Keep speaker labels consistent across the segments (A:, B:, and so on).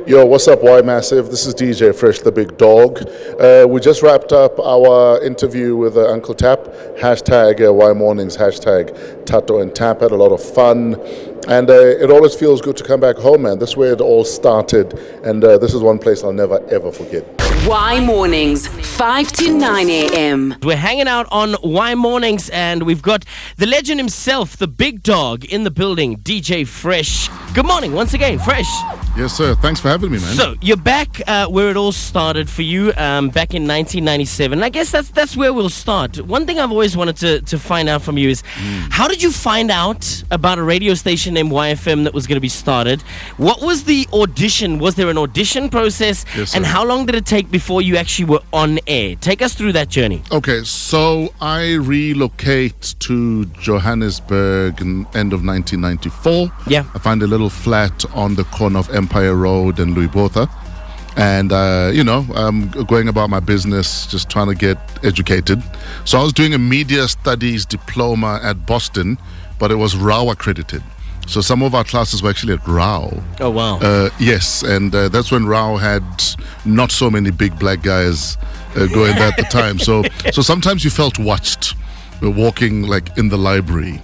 A: Yo, what's up, Y Massive? This is DJ Fresh, the big dog. We just wrapped up our interview with Ankletap. Hashtag YMornings, hashtag Tato and Tap. Had a lot of fun. And it always feels good to come back home, man. This is where it all started. And this is one place I'll never, ever forget.
B: YMornings, 5 to 9 a.m.
C: We're hanging out on YMornings, and we've got the legend himself, the big dog, in the building, DJ Fresh. Good morning once again, Fresh.
A: Yes, sir. Thanks for having me, man.
C: So, you're back where it all started for you, back in 1997. I guess that's where we'll start. One thing I've always wanted to find out from you is, how did you find out about a radio station named YFM that was going to be started? What was the audition? Was there an audition process?
A: Yes, sir.
C: And how long did it take before you actually were on air? Take us through that journey.
A: Okay, so I relocate to Johannesburg in end of 1994.
C: Yeah.
A: I find a little flat on the corner of Empire Road and Louis Botha. And, I'm going about my business, just trying to get educated. So I was doing a media studies diploma at Boston, but it was RAW accredited. So some of our classes were actually at RAW.
C: Oh, wow.
A: Yes, and that's when RAW had not so many big black guys going there at the time. So sometimes you felt watched walking like in the library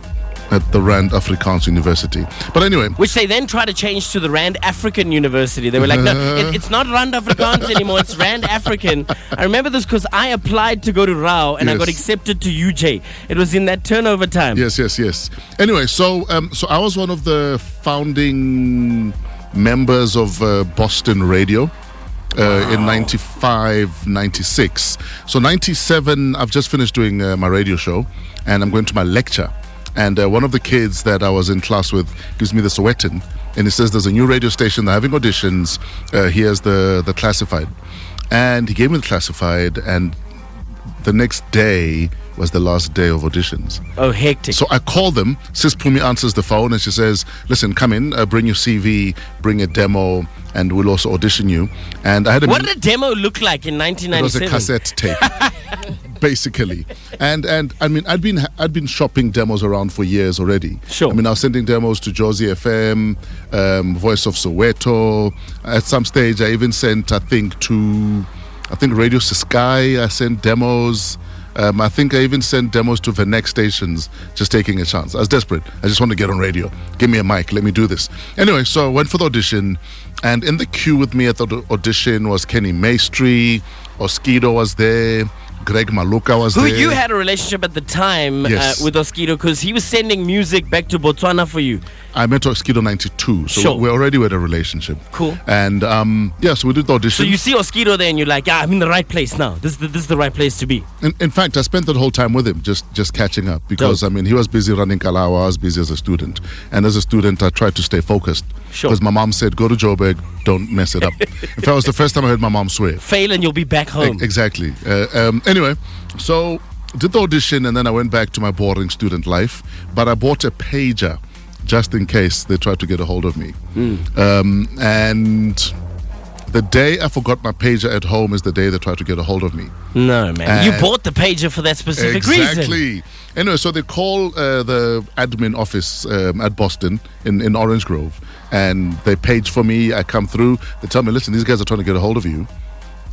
A: at the Rand Afrikaans University. But anyway.
C: Which they then tried to change to the Rand African University. They were like, no, it's not Rand Afrikaans anymore, it's Rand African. I remember this because I applied to go to Rao and I got accepted to UJ. It was in that turnover time.
A: Yes. Anyway, so I was one of the founding members of Boston Radio. In 95, 96. So 97, I've just finished doing my radio show and I'm going to my lecture. And one of the kids that I was in class with gives me the Sowetan, and he says there's a new radio station, they're having auditions, here's the classified. And he gave me the classified, and the next day was the last day of auditions.
C: Oh, hectic.
A: So I call them, Sis Pumi answers the phone and she says, listen, come in, bring your CV, bring a demo, and we'll also audition you. And I had
C: what did a demo look like in 1997?
A: It was a cassette tape, basically. And I mean, I'd been shopping demos around for years already.
C: Sure.
A: I mean, I was sending demos to Josie FM, Voice of Soweto. At some stage, I even sent, I think Radio Sky, I sent demos. I think I even sent demos to the next stations, just taking a chance. I was desperate. I just want to get on radio. Give me a mic. Let me do this. Anyway, so I went for the audition, and in the queue with me at the audition was Kenny Maestri, Oskido was there, Greg Maluka was there.
C: Who you had a relationship at the time with Oskido, because he was sending music back to Botswana for you.
A: I met Oskido 92, so we already had a relationship.
C: Cool.
A: And so we did the audition.
C: So you see Oskido there and you're like, I'm in the right place now. This is the right place to be.
A: In fact, I spent that whole time with him, just catching up, because I mean, he was busy running Kalawa, I was busy as a student. And as a student, I tried to stay focused.
C: Sure.
A: Because my mom said, go to Joburg, don't mess it up. In fact, it was the first time I heard my mom swear.
C: Fail and you'll be back home.
A: Exactly. Anyway, so did the audition and then I went back to my boring student life. But I bought a pager just in case they tried to get a hold of me. And the day I forgot my pager at home is the day they tried to get a hold of me.
C: No, man. And you bought the pager for that specific reason.
A: Exactly. Anyway, so they call the admin office at Boston in Orange Grove, and they page for me. I come through. They tell me, listen, these guys are trying to get a hold of you.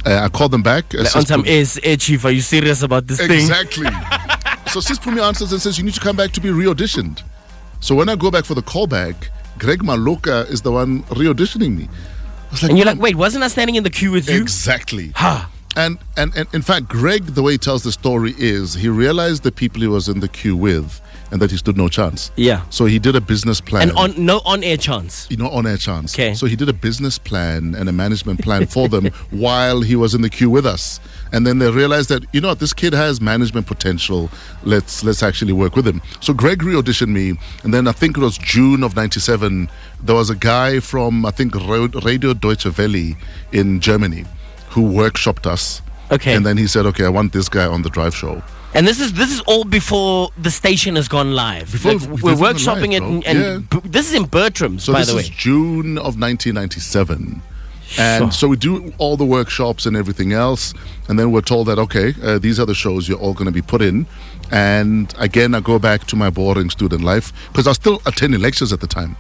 A: I call them back.
C: Chief, are you serious about this thing?
A: Exactly. So Sis Pumi answers and says, you need to come back to be re-auditioned. So when I go back for the callback, Greg Maluka is the one re-auditioning me.
C: Like, and you're like, wait, wasn't I standing in the queue with you?
A: Exactly.
C: Ha.
A: And in fact, Greg, the way he tells the story is he realized the people he was in the queue with and that he stood no chance.
C: Yeah.
A: So he did a business plan.
C: And no on-air chance.
A: On-air chance.
C: Okay.
A: So he did a business plan and a management plan for them while he was in the queue with us. And then they realized that, this kid has management potential. Let's actually work with him. So Greg re-auditioned me. And then I think it was June of 97. There was a guy from, I think, Radio Deutsche Welle in Germany who workshopped us.
C: Okay.
A: And then he said, okay, I want this guy on the drive show.
C: And this is all before the station has gone live. We're workshopping it, and this is in Bertram's, by the way.
A: So this is June of 1997. And so we do all the workshops and everything else. And then we're told that, okay, these are the shows you're all going to be put in. And again, I go back to my boring student life because I was still attending lectures at the time.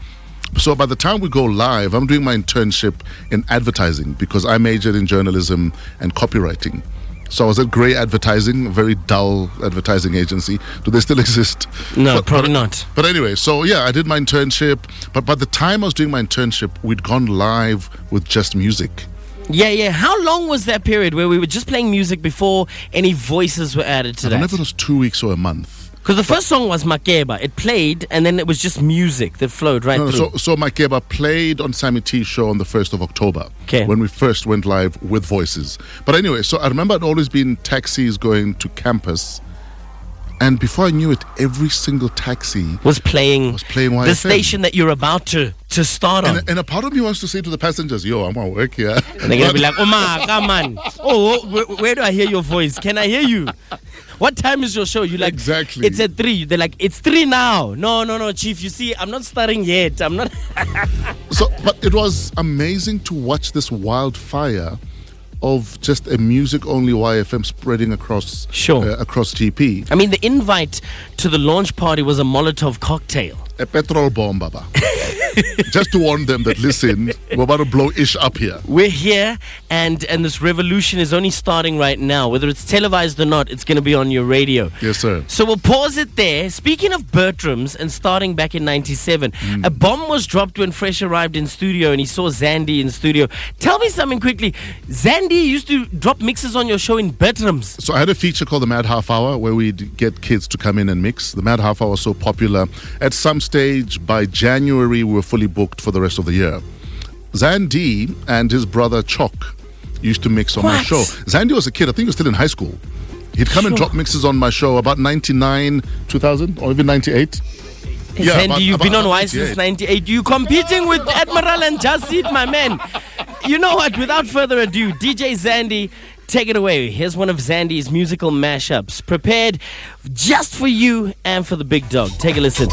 A: So by the time we go live, I'm doing my internship in advertising because I majored in journalism and copywriting. So I was at Grey Advertising, a very dull advertising agency. Do they still exist?
C: No, probably not.
A: But anyway, so yeah, I did my internship. But by the time I was doing my internship, we'd gone live with just music.
C: Yeah. How long was that period where we were just playing music before any voices were added to
A: I don't know
C: that?
A: if it was 2 weeks or a month.
C: Because the first song was Makeba. It played, and then it was just music that flowed right through.
A: So my Keba played on Sammy T's show on the 1st of October.
C: Okay.
A: When we first went live with voices. But anyway, so I remember I'd always been taxis going to campus. And before I knew it, every single taxi
C: was playing
A: YFM.
C: the station that you're about to start on.
A: And a part of me wants to say to the passengers, yo, I'm at work here.
C: And they're going to be like, Oma, come on. Oh, where do I hear your voice? Can I hear you? What time is your show? You like,
A: exactly.
C: It's at 3. They're like, it's 3 now. No, Chief. You see, I'm not starting yet. I'm not.
A: But it was amazing to watch this wildfire of just a music-only YFM spreading across GP.
C: I mean, the invite to the launch party was a Molotov cocktail.
A: A petrol bomb, Baba. Just to warn them that, listen, we're about to blow ish up here.
C: We're here, and this revolution is only starting right now. Whether it's televised or not, it's going to be on your radio.
A: Yes, sir.
C: So we'll pause it there. Speaking of Bertrams and starting back in 97, a bomb was dropped when Fresh arrived in studio and he saw Zandy in studio. Tell me something quickly. Zandy used to drop mixes on your show in Bertrams.
A: So I had a feature called the Mad Half Hour where we'd get kids to come in and mix. The Mad Half Hour was so popular. At some stage, by January, we were fully booked for the rest of the year. Zandy and his brother Chalk used to mix on my show. Zandy was a kid, I think he was still in high school. He'd come and drop mixes on my show about 99, 2000, or even 98.
C: Yeah, Zandy, you've been on Y since 98. You competing with Admiral and Jasid, my man. You know what? Without further ado, DJ Zandy, take it away. Here's one of Zandy's musical mashups, prepared just for you and for the big dog. Take a listen.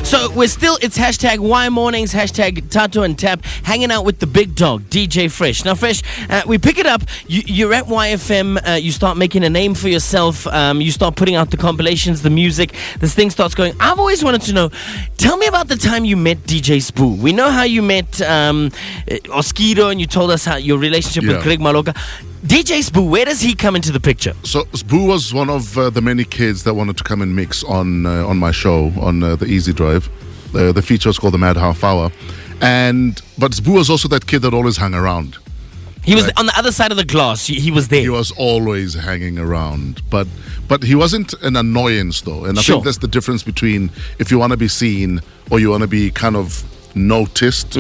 C: So we're still, it's hashtag YMornings, hashtag Tato and Tap, hanging out with the big dog, DJ Fresh. Now, Fresh, we pick it up. You're at YFM. You start making a name for yourself. You start putting out the compilations, the music. This thing starts going. I've always wanted to know, tell me about the time you met DJ Spoo. We know how you met Oskido, and you told us how your relationship with Greg Maloka. DJ Spoo, where does he come into the picture?
A: So Spoo was one of the many kids that wanted to come and mix on my show on the Easy Drive. The feature was called The Mad Half Hour. But Sbu was also that kid that always hung around.
C: He was on the other side of the glass. He was there.
A: He was always hanging around. But he wasn't an annoyance, though. And I
C: Sure.
A: think that's the difference between if you want to be seen or you want to be kind of noticed.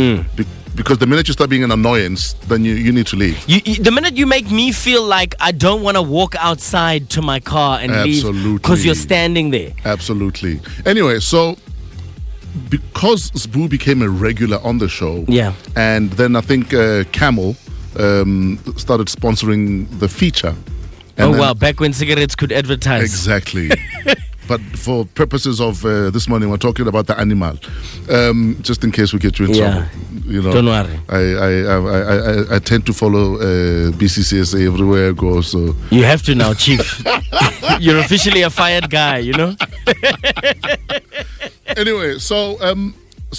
A: Because the minute you start being an annoyance, then you need to leave.
C: The minute you make me feel like I don't want to walk outside to my car and leave because you're standing there.
A: Absolutely. Anyway, so because Sbu became a regular on the show, and then I think Camel started sponsoring the feature. And
C: wow, back when cigarettes could advertise.
A: Exactly. But for purposes of this morning, we're talking about the animal. Just in case we get you in trouble. You know,
C: don't worry.
A: I tend to follow BCCSA everywhere I go. So
C: you have to now, Chief. You're officially a fired guy, you know?
A: Anyway, so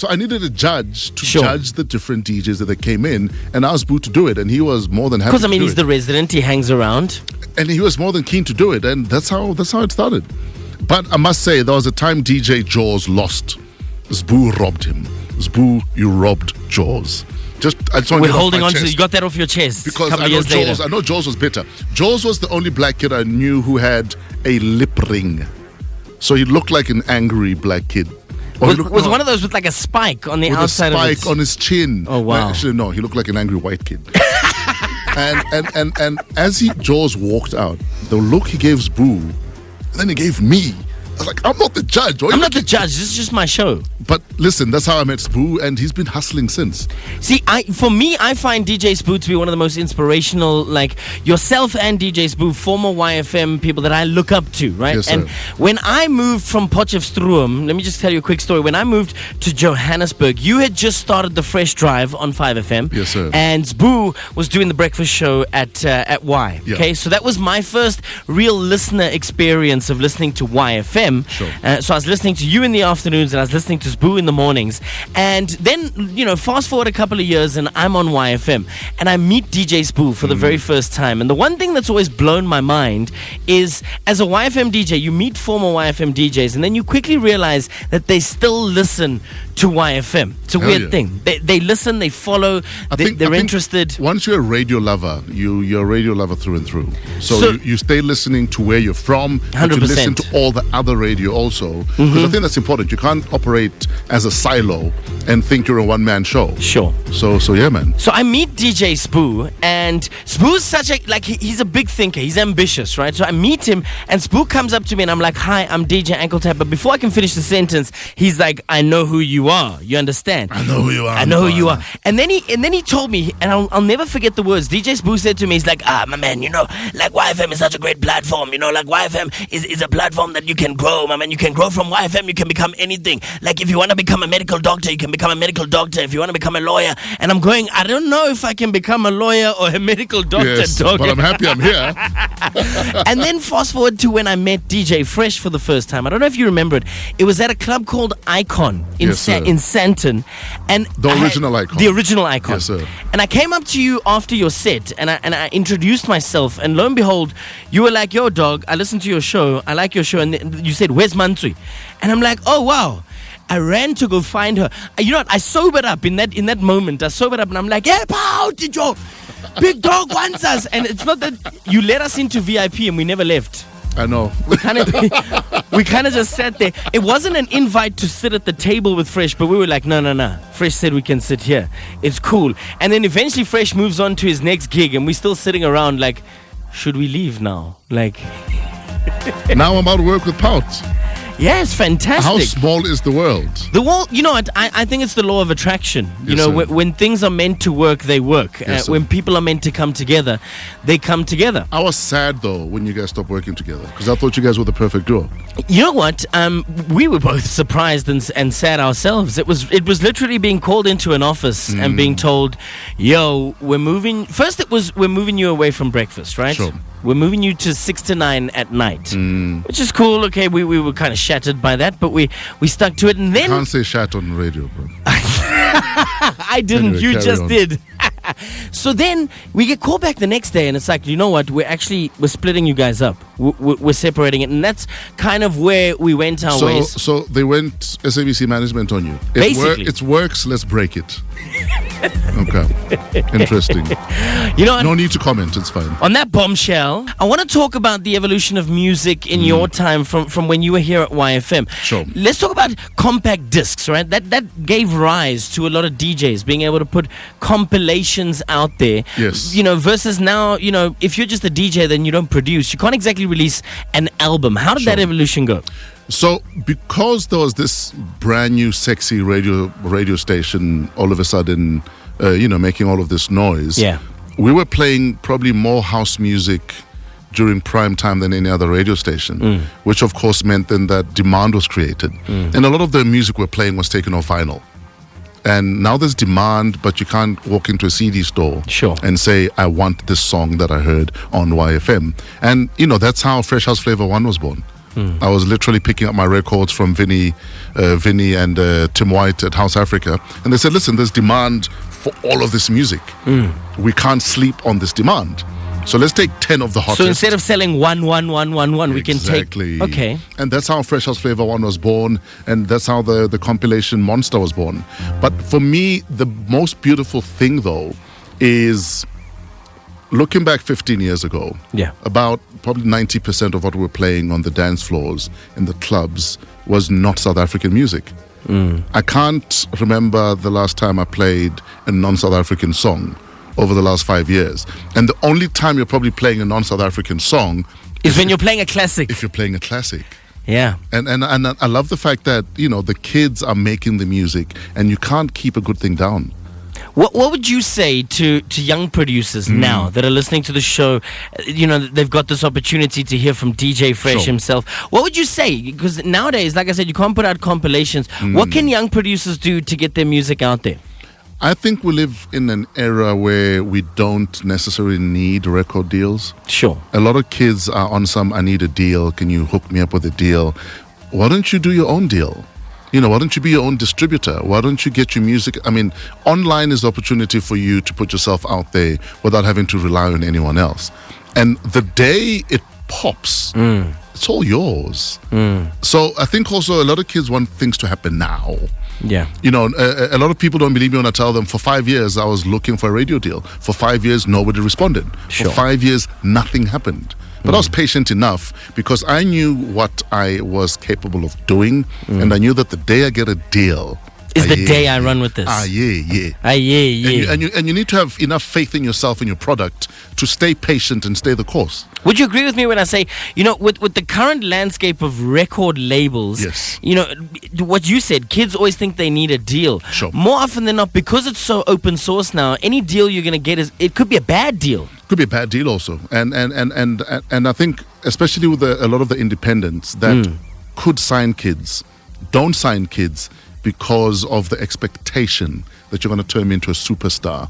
A: I needed a judge to judge the different DJs that came in, and I asked Boo to do it, and he was more than happy.
C: Because he's the resident, he hangs around,
A: and he was more than keen to do it, and that's how it started. But I must say, there was a time DJ Jaws lost. Sbu robbed him. Sbu, you robbed Jaws.
C: We're holding on to. You got that off your chest
A: because
C: I
A: know Jaws was bitter. Jaws was the only black kid I knew who had a lip ring, so he looked like an angry black kid.
C: Was one of those with like a spike on the outside of it?
A: A spike on his chin.
C: Oh wow!
A: Actually, no, he looked like an angry white kid. and as Jaws walked out, the look he gave Sbu, and then he gave me. I was like, I'm not the judge.
C: I'm not the judge. This is just my show.
A: But listen, that's how I met Sbu, and he's been hustling since.
C: See, for me, I find DJ Sbu to be one of the most inspirational, like yourself and DJ Sbu, former YFM people that I look up to, right?
A: Yes,
C: and when I moved from Potchefstroom, let me just tell you a quick story. When I moved to Johannesburg, you had just started the Fresh Drive on 5FM.
A: Yes, sir.
C: And Sbu was doing the breakfast show at Y.
A: Yeah.
C: Okay, so that was my first real listener experience of listening to YFM.
A: Sure.
C: So I was listening to you in the afternoons and I was listening to Sbu in the mornings. And then, fast forward a couple of years and I'm on YFM and I meet DJ Sbu for the very first time. And the one thing that's always blown my mind is as a YFM DJ, you meet former YFM DJs and then you quickly realize that they still listen to YFM. It's a weird thing. They listen, they follow, they're interested.
A: Once you're a radio lover, you're a radio lover through and through. So you stay listening to where you're from,
C: 100%.
A: but you listen to all the other radio also. Because I think that's important. You can't operate as a silo and think you're a one-man show.
C: Sure.
A: So yeah, man.
C: So I meet DJ Sbu, and Sbu's such a, he's a big thinker. He's ambitious, right? So I meet him, and Sbu comes up to me, and I'm like, hi, I'm DJ Ankletap. But before I can finish the sentence, he's like, I know who you are. You understand?
A: I know who you are.
C: I know who you are. And then he told me, and I'll never forget the words. DJ Sbu said to me, he's like, my man, like YFM is such a great platform. Like YFM is a platform that you can grow, my man. You can grow from YFM. You can become anything. Like if you want to become a medical doctor, you can become a medical doctor. If you want to become a lawyer, and I'm going, I don't know if I can become a lawyer or a medical doctor.
A: Yes, but I'm happy I'm here.
C: And then fast forward to when I met DJ Fresh for the first time. I don't know if you remember it. It was at a club called Icon in Sandton, and
A: the original Icon.
C: The original Icon.
A: Yes, sir.
C: And I came up to you after your set, and I introduced myself, and lo and behold, you were like, "Yo, dog, I listened to your show. I like your show." And you said, "Where's Mansui?" And I'm like, "Oh wow." I ran to go find her. You know what? I sobered up in that moment. I sobered up and I'm like, "Yeah, pow, Tijo, big dog wants us." And it's not that you let us into VIP and we never left.
A: I know.
C: We kind of just sat there. It wasn't an invite to sit at the table with Fresh, but we were like, no. Fresh said we can sit here. It's cool. And then eventually Fresh moves on to his next gig, and we're still sitting around like, should we leave now? Like,
A: now I'm out of work with Pout.
C: Yeah, it's fantastic.
A: How small is the world?
C: The world, you know what? I think it's the law of attraction. When things are meant to work, they work.
A: Yes,
C: when people are meant to come together, they come together.
A: I was sad though when you guys stopped working together because I thought you guys were the perfect duo.
C: You know what? We were both surprised and sad ourselves. It was literally being called into an office and being told, "Yo, we're moving." First, it was we're moving you away from breakfast, right?
A: Sure.
C: We're moving you to 6 to 9 at night, which is cool. Okay, we were kind of shattered by that, but we stuck to it. And then
A: you can't say shat on the radio, bro.
C: I didn't. Anyway, you just on. Did. So then we get called back the next day, and it's like, you know what? We're splitting you guys up. we're separating it, and that's kind of where we went our ways.
A: So they went SABC management on you.
C: Basically.
A: It works, let's break it. Okay. Interesting. No need to comment, it's fine.
C: On that bombshell, I want to talk about the evolution of music in your time from when you were here at YFM.
A: Sure.
C: Let's talk about compact discs, right? That gave rise to a lot of DJs being able to put compilations out there.
A: Yes.
C: Versus now, if you're just a DJ, then you don't produce. You can't exactly release an album. How did that evolution go?
A: So, because there was this brand new sexy radio station all of a sudden, making all of this noise, we were playing probably more house music during prime time than any other radio station, which of course meant then that demand was created. And a lot of the music we're playing was taken off vinyl. And now there's demand, but you can't walk into a CD store and say, I want this song that I heard on YFM. And, that's how Fresh House Flavor 1 was born. I was literally picking up my records from Vinny and Tim White at House Africa. And they said, listen, there's demand for all of this music. We can't sleep on this demand. So let's take 10 of the hottest.
C: So instead of selling one, we can take... Okay.
A: And that's how Fresh House Flavor 1 was born. And that's how the compilation Monster was born. But for me, the most beautiful thing, though, is... looking back 15 years ago, about probably 90% of what we were playing on the dance floors in the clubs was not South African music. I can't remember the last time I played a non-South African song over the last 5 years. And the only time you're probably playing a non-South African song
C: is when you're playing a classic.
A: If you're playing a classic.
C: Yeah.
A: And I love the fact that, the kids are making the music and you can't keep a good thing down.
C: What would you say to young producers now that are listening to the show? They've got this opportunity to hear from DJ Fresh himself. What would you say? Because nowadays, like I said, you can't put out compilations. What can young producers do to get their music out there?
A: I think we live in an era where we don't necessarily need record deals.
C: Sure.
A: A lot of kids are on I need a deal. Can you hook me up with a deal? Why don't you do your own deal? Why don't you be your own distributor? Why don't you get your music? I mean, online is the opportunity for you to put yourself out there without having to rely on anyone else. And the day it pops, it's all yours. So I think also a lot of kids want things to happen now.
C: Yeah.
A: A lot of people don't believe me when I tell them for 5 years I was looking for a radio deal. For 5 years, nobody responded. For 5 years, nothing happened. But I was patient enough because I knew what I was capable of doing, and I knew that the day I get a deal
C: is the day I run with this.
A: Yeah. And you need to have enough faith in yourself and your product to stay patient and stay the course.
C: Would you agree with me when I say, with the current landscape of record labels, what you said, kids always think they need a deal.
A: Sure.
C: More often than not, because it's so open source now, any deal you're going to get it could be a bad deal.
A: Could be a bad deal also. And I think, especially with a lot of the independents that could sign kids, don't sign kids because of the expectation that you're going to turn me into a superstar.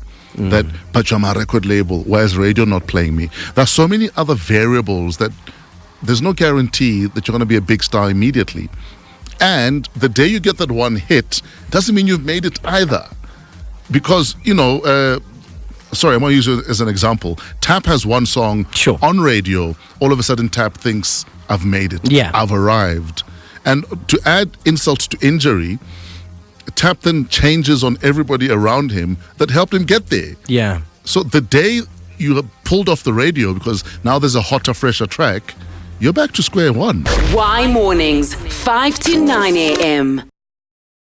A: But you're my record label. Why is radio not playing me? There's so many other variables that there's no guarantee that you're going to be a big star immediately. And the day you get that one hit doesn't mean you've made it either. Because, sorry, I'm going to use it as an example. Tap has one song on radio. All of a sudden, Tap thinks, I've made it.
C: Yeah.
A: I've arrived. And to add insult to injury, Tap then changes on everybody around him that helped him get there.
C: Yeah.
A: So the day you have pulled off the radio because now there's a hotter, fresher track, you're back to square one.
B: YMornings, 5 to 9 a.m.